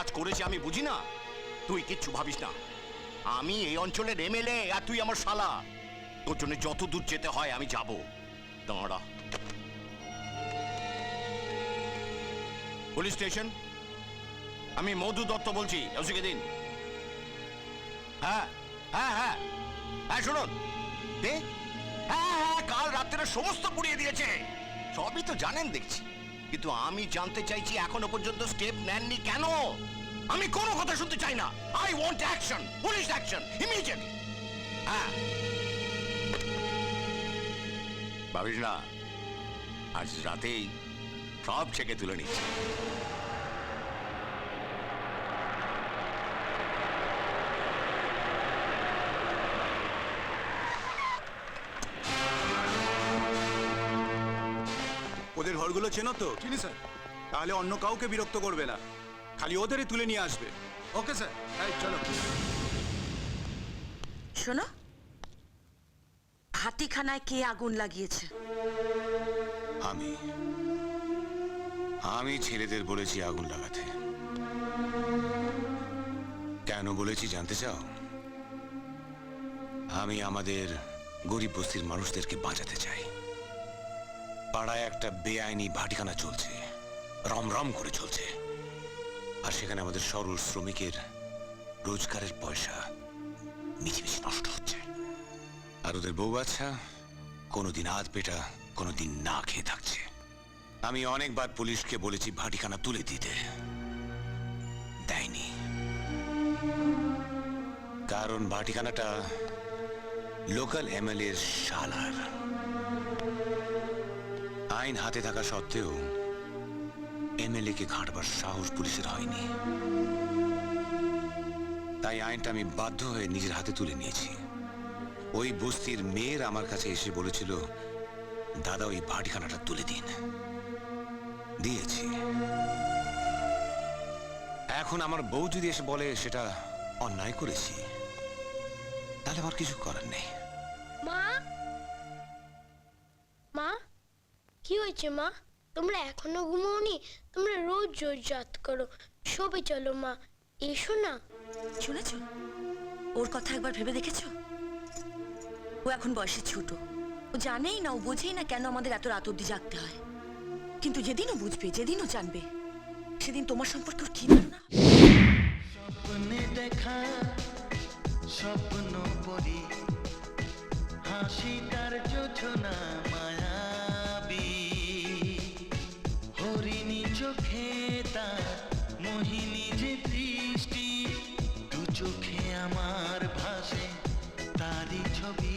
কাজ করেছে আমি বুঝি না? তুই কিচ্ছু ভাবিস না, আমি এই অঞ্চলের এমএলএ আর তুই আমার শালা। তোর জন্য যত দূর যেতে হয় আমি যাব। দাঁড়া। পুলিশ স্টেশন, আমি মধু দত্ত বলছি, ওসিকে দিন। হ্যাঁ হ্যাঁ হ্যাঁ হ্যাঁ, শুনুন। হ্যাঁ হ্যাঁ, কাল রাত্রে সমস্ত পুড়িয়ে দিয়েছে। সবই তো জানেন দেখছি, কিন্তু আমি জানতে চাইছি এখনো পর্যন্ত স্টেপ নেননি কেন? আমি কোনো কথা শুনতে চাই না। I want action, police action, immediately. হ্যাঁ, ভাবিস না, আজ রাতেই সব ছেকে তুলে নিচ্ছি। ওদের ঘরগুলো চেনো তো? চিনি স্যার। তাহলে অন্য কাউকে বিরক্ত করবে না, খালি ওদেরই তুলে নিয়ে আসবে। ওকে স্যার, এই চলো। শোনো, হাতিখানায় কে আগুন লাগিয়েছে? আমি ছেলেদের বলেছি আগুন লাগাতে। কেন বলেছি জানতে চাও? আমি আমাদের গরিব বস্তির মানুষদেরকে বাঁচাতে চাই। পাড়ায় একটা বেআইনি ভাটিখানা চলছে, রমরম করে চলছে, আর সেখানে আমাদের সরল শ্রমিকের রোজগারের পয়সা মিছিমিছি নষ্ট হচ্ছে। আর ওদের বউ বাচ্চা কোনোদিন আধ পেটা, কোনোদিন না খেয়ে থাকছে। আমি অনেকবার পুলিশকে বলেছি ভাটিখানা তুলে দিতে, দেয়নি। কারণ ভাটিখানাটা লোকাল এমএলএর শালার। আইন হাতে থাকা সত্ত্বেও এমএলএ কে ঘাঁটবার সাহস পুলিশের হয়নি। তাই আইনটা আমি বাধ্য হয়ে নিজের হাতে তুলে নিয়েছি। ওই বস্তির মেয়ের আমার কাছে এসে বলেছিল, দাদা ওই ভাটিখানাটা তুলে দিন। দিয়েছি। এখন আমার বউ যদি এসে বলে সেটা অন্যায় করেছি, তাহলে আমার কিছু করার নেই। মা, মা, কি হয়েছে মা? তোমরা এখনো ঘুমোওনি? তোমরা রোজ রোজ রাত করো। শোবে চলো মা, এসো না। শুনেছ, ওর কথা একবার ভেবে দেখেছো? ও এখন বয়সে ছোট, ও জানেই না, ও বোঝেই না কেন আমাদের এত রাত অব্দি জাগতে হয়। কিন্তু যেদিন ও বুঝবে, যেদিন ও জানবে, সেদিন তোমার সম্পর্কে ওর কি ধারণা? স্বপ্নে দেখা স্বপ্ন পরি, হাসি তার যোজনা মায়াবী, হরিণী চোখে তার মোহিনী যে দৃষ্টি, দু চোখে আমার ভাসে তারই ছবি।